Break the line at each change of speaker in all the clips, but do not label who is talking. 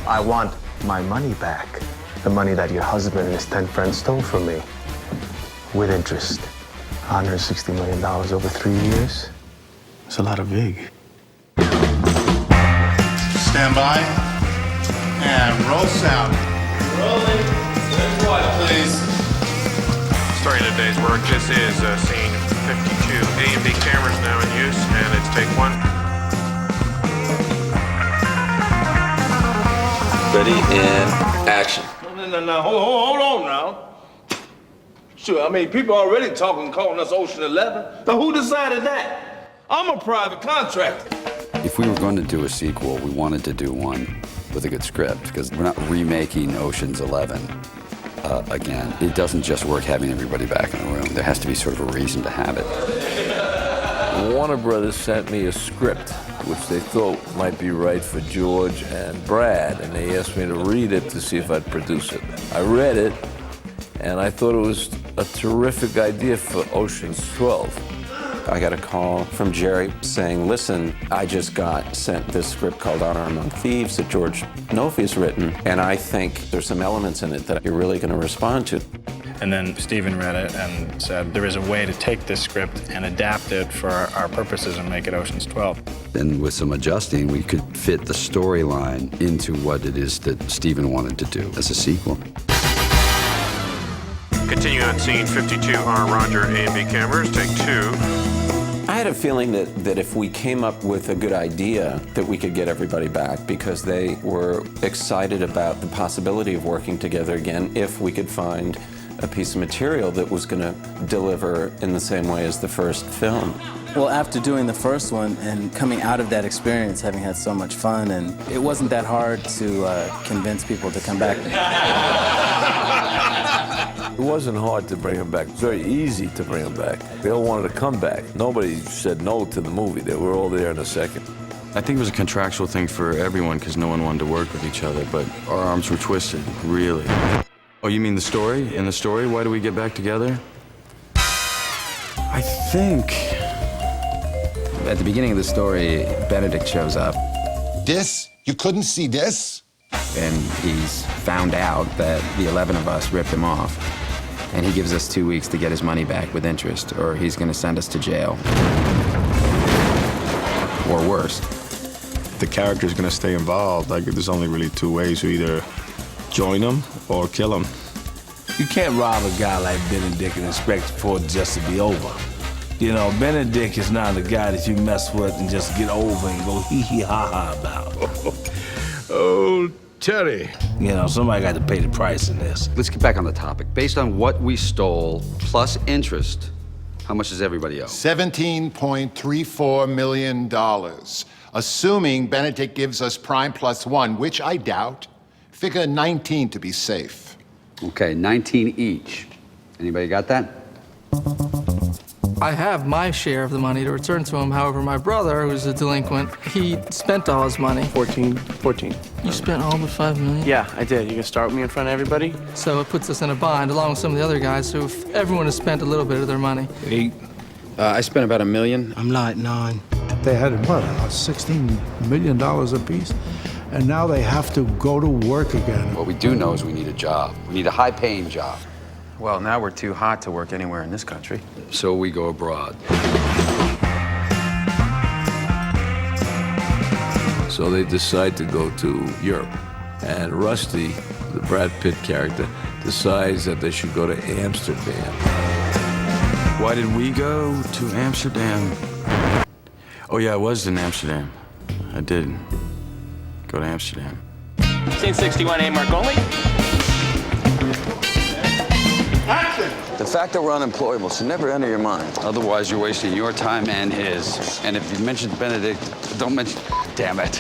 I want my money back. The money that your husband and his 10 friends stole from me. With interest. $160 million over 3 years. It's a lot of vig.
Stand by. And roll sound.
Rolling. Let's watch, please.
Starting today's work, this is scene 52. A&B cameras now in use, and it's take one.
Ready and action.
No, hold on now. Sure, I mean, people already talking, calling us Ocean 11. But who decided that? I'm a private contractor.
If we were going to do a sequel, we wanted to do one with a good script, because we're not remaking Ocean's 11 again. It doesn't just work having everybody back in the room. There has to be sort of a reason to have it.
Warner Brothers sent me a script, which they thought might be right for George and Brad, and they asked me to read it to see if I'd produce it. I read it, and I thought it was a terrific idea for Ocean's 12.
I got a call from Jerry saying, listen, I just got sent this script called Honor Among Thieves that George Nofi's written, and I think there's some elements in it that you're really going to respond to.
And then Steven read it and said, there is a way to take this script and adapt it for our purposes and make it Ocean's 12.
And with some adjusting, we could fit the storyline into what it is that Steven wanted to do as a sequel.
Continue on scene 52, R. Roger, A&B cameras, take two.
I had a feeling that if we came up with a good idea, that we could get everybody back, because they were excited about the possibility of working together again if we could find a piece of material that was going to deliver in the same way as the first film.
Well, after doing the first one and coming out of that experience, having had so much fun, and it wasn't that hard to convince people to come back.
It wasn't hard to bring him back. It was very easy to bring him back. They all wanted to come back. Nobody said no to the movie. They were all there in a second.
I think it was a contractual thing for everyone because no one wanted to work with each other, but our arms were twisted, really. Oh, you mean the story? In the story, why do we get back together? I think...
At the beginning of the story, Benedict shows up.
This? You couldn't see this?
And he's found out that the 11 of us ripped him off. And he gives us 2 weeks to get his money back with interest, or he's gonna send us to jail. Or worse.
The character's gonna stay involved. Like, there's only really two ways. You either join him or kill him.
You can't rob a guy like Benedict and expect for it just to be over. You know, Benedict is not a guy that you mess with and just get over and go hee-hee-ha-ha about.
Oh, Terry.
You know, somebody got to pay the price in this.
Let's get back on the topic. Based on what we stole, plus interest, how much does everybody owe?
$17.34 million. Assuming Benedict gives us prime plus one, which I doubt, figure 19 to be safe.
Okay, 19 each. Anybody got that?
I have my share of the money to return to him. However, my brother, who's a delinquent, he spent all his money.
14.
You spent all the $5 million?
Yeah, I did. You can start with me in front of everybody?
So it puts us in a bind, along with some of the other guys who, everyone has spent a little bit of their money.
8.
I spent about $1 million.
I'm like 9.
They had, what, $16 million apiece? And now they have to go to work again.
What we do know is we need a job. We need a high-paying job.
Well, now we're too hot to work anywhere in this country.
So we go abroad.
So they decide to go to Europe. And Rusty, the Brad Pitt character, decides that they should go to Amsterdam.
Why did we go to Amsterdam? Oh, yeah, I was in Amsterdam. I did go to Amsterdam.
Scene 61, A mark only.
The fact that we're unemployable should never enter your mind. Otherwise, you're wasting your time and his. And if you mention Benedict, don't mention... Damn it.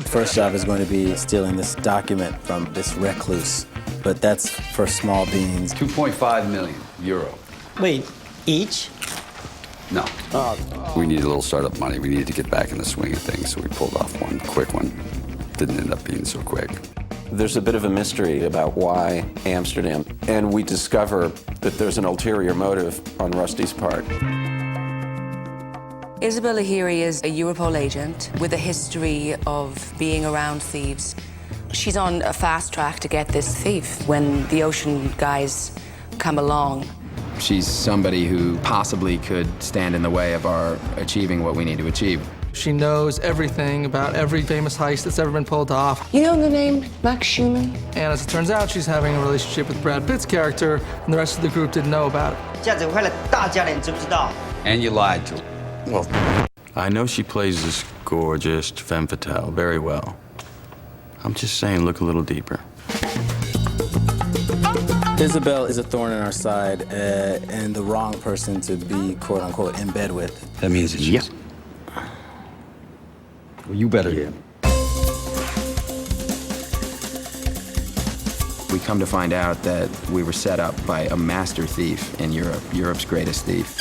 First job is going to be stealing this document from this recluse. But that's for small beans.
2.5 million euro.
Wait, each?
No. We needed a little startup money. We needed to get back in the swing of things, so we pulled off one quick one. Didn't end up being so quick.
There's a bit of a mystery about why Amsterdam, and we discover that there's an ulterior motive on Rusty's part.
Isabella Lahiri is a Europol agent with a history of being around thieves. She's on a fast track to get this thief when the Ocean guys come along.
She's somebody who possibly could stand in the way of our achieving what we need to achieve.
She knows everything about every famous heist that's ever been pulled off.
You know the name Max Schumann?
And as it turns out, she's having a relationship with Brad Pitt's character, and the rest of the group didn't know about it.
And you lied to her.
Well, I know she plays this gorgeous femme fatale very well. I'm just saying, look a little deeper.
Isabel is a thorn in our side and the wrong person to be, quote unquote, in bed with.
That means it's yes. Well, you better. Yeah.
We come to find out that we were set up by a master thief in Europe, Europe's greatest thief.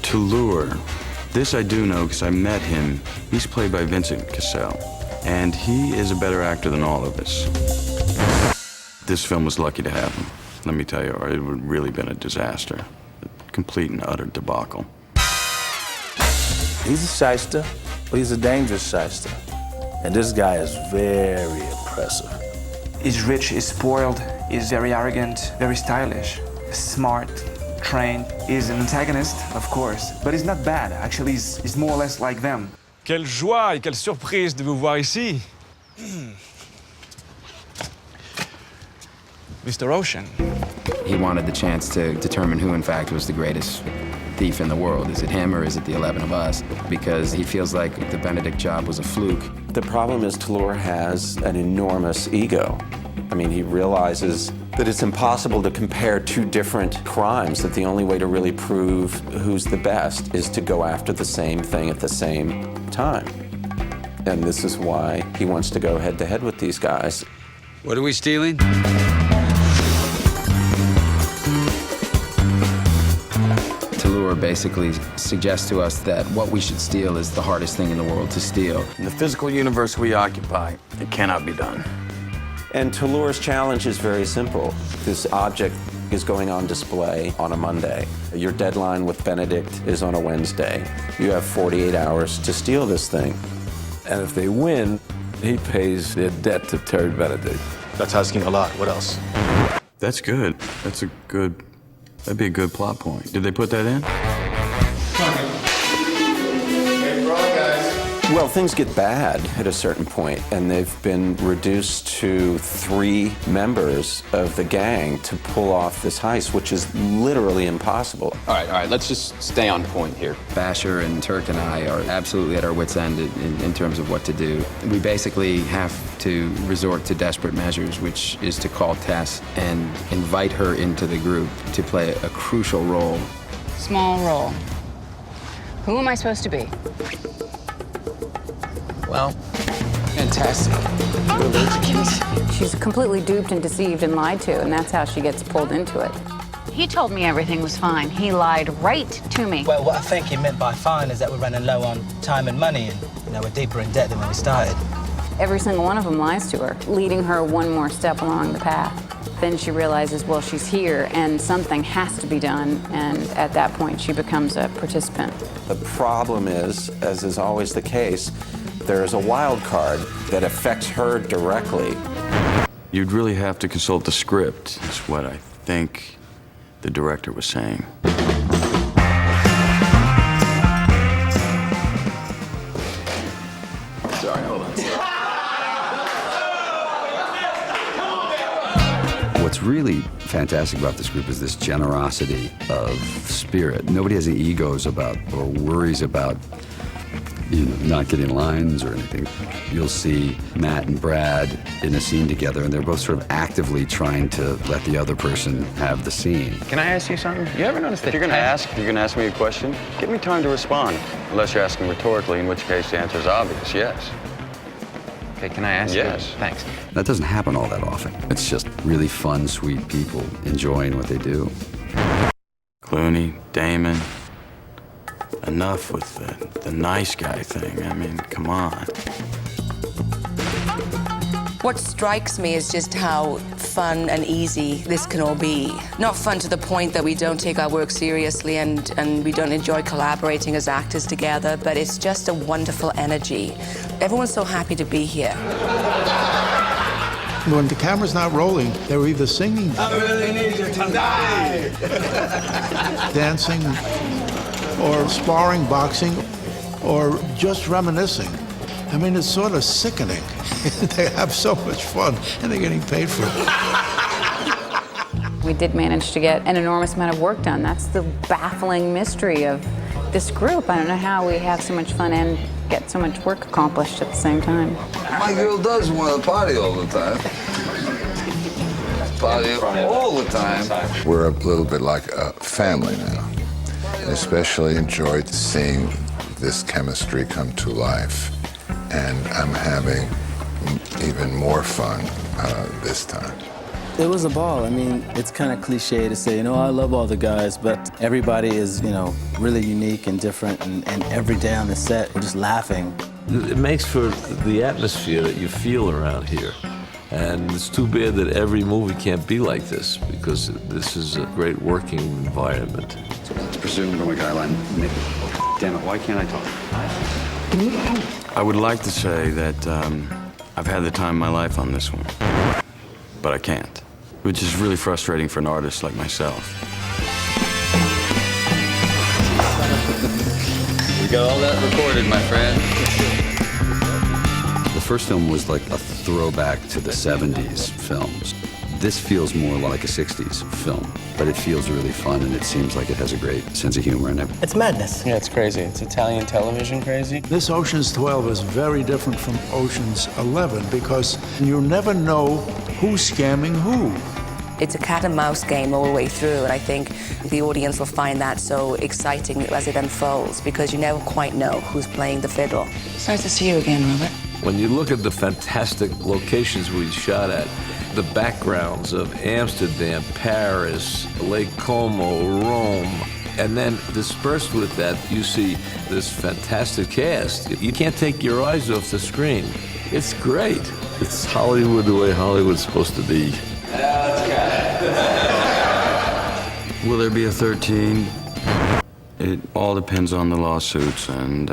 To lure. This I do know because I met him. He's played by Vincent Cassel, and he is a better actor than all of us. This film was lucky to have him. Let me tell you, or it would have really been a disaster. A complete and utter debacle.
He's a shyster, but he's a dangerous shyster. And this guy is very impressive.
He's rich, he's spoiled, he's very arrogant, very stylish, smart, trained. He's an antagonist, of course, but he's not bad. Actually, he's more or less like them.
Quelle joie et quelle surprise de vous voir ici. Mr. Ocean.
He wanted the chance to determine who, in fact, was the greatest thief in the world. Is it him or is it the 11 of us? Because he feels like the Benedict job was a fluke.
The problem is Toulour has an enormous ego. I mean, he realizes that it's impossible to compare two different crimes, that the only way to really prove who's the best is to go after the same thing at the same time. And this is why he wants to go head-to-head with these guys.
What are we stealing?
Toulour basically suggests to us that what we should steal is the hardest thing in the world to steal.
In the physical universe we occupy, it cannot be done.
And Toulour's challenge is very simple. This object is going on display on a Monday. Your deadline with Benedict is on a Wednesday. You have 48 hours to steal this thing.
And if they win, he pays their debt to Terry Benedict.
That's asking a lot. What else?
That's good. That'd be a good plot point. Did they put that in?
Well, things get bad at a certain point, and they've been reduced to 3 members of the gang to pull off this heist, which is literally impossible.
All right, let's just stay on point here. Basher and Turk and I are absolutely at our wits' end in terms of what to do. We basically have to resort to desperate measures, which is to call Tess and invite her into the group to play a crucial role.
Small role. Who am I supposed to be?
Well, fantastic.
She's completely duped and deceived and lied to, and that's how she gets pulled into it.
He told me everything was fine. He lied right to me.
Well, what I think he meant by fine is that we're running low on time and money, and we're deeper in debt than when we started.
Every single one of them lies to her, leading her one more step along the path. Then she realizes, well, she's here and something has to be done, and at that point she becomes a participant.
The problem is, as is always the case, there is a wild card that affects her directly.
You'd really have to consult the script, is what I think the director was saying.
Sorry, hold on.
What's really fantastic about this group is this generosity of spirit. Nobody has any egos about or worries about not getting lines or anything. You'll see Matt and Brad in a scene together, and they're both sort of actively trying to let the other person have the scene.
Can I ask you something? You ever notice that?
If you're gonna ask me a question, give me time to respond. Unless you're asking rhetorically, in which case the answer is obvious, yes.
Okay, can I ask you?
Yes.
Thanks.
That doesn't happen all that often. It's just really fun, sweet people enjoying what they do.
Clooney, Damon, enough with the nice guy thing. I mean, come on.
What strikes me is just how fun and easy this can all be. Not fun to the point that we don't take our work seriously and we don't enjoy collaborating as actors together, but it's just a wonderful energy. Everyone's so happy to be here.
When the camera's not rolling, they're either singing,
I really need you tonight,
dancing, or sparring, boxing, or just reminiscing. I mean, it's sort of sickening. They have so much fun, and they're getting paid for it.
We did manage to get an enormous amount of work done. That's the baffling mystery of this group. I don't know how we have so much fun and get so much work accomplished at the same time.
My girl does want to party all the time. Party all the time.
We're a little bit like a family now. And especially enjoyed seeing this chemistry come to life. And I'm having even more fun this time.
It was a ball. I mean, it's kind of cliche to say, I love all the guys, but everybody is, really unique and different, and every day on the set, we're just laughing.
It makes for the atmosphere that you feel around here. And it's too bad that every movie can't be like this, because this is a great working environment.
So let's presume from a guideline. Damn it, why can't I talk?
I would like to say that I've had the time of my life on this one, but I can't, which is really frustrating for an artist like myself.
We got all that recorded, my friend.
The first film was like a throwback to the 70s films. This feels more like a 60s film, but it feels really fun, and it seems like it has a great sense of humor in it.
It's madness.
Yeah, it's crazy. It's Italian television crazy.
This Ocean's 12 is very different from Ocean's 11 because you never know who's scamming who.
It's a cat and mouse game all the way through, and I think the audience will find that so exciting as it unfolds because you never quite know who's playing the fiddle. It's nice to see you again, Robert.
When you look at the fantastic locations we shot at, the backgrounds of Amsterdam, Paris, Lake Como, Rome, and then dispersed with that, you see this fantastic cast. You can't take your eyes off the screen. It's great. It's Hollywood the way Hollywood's supposed to be.
Will there be a 13? It all depends on the lawsuits, and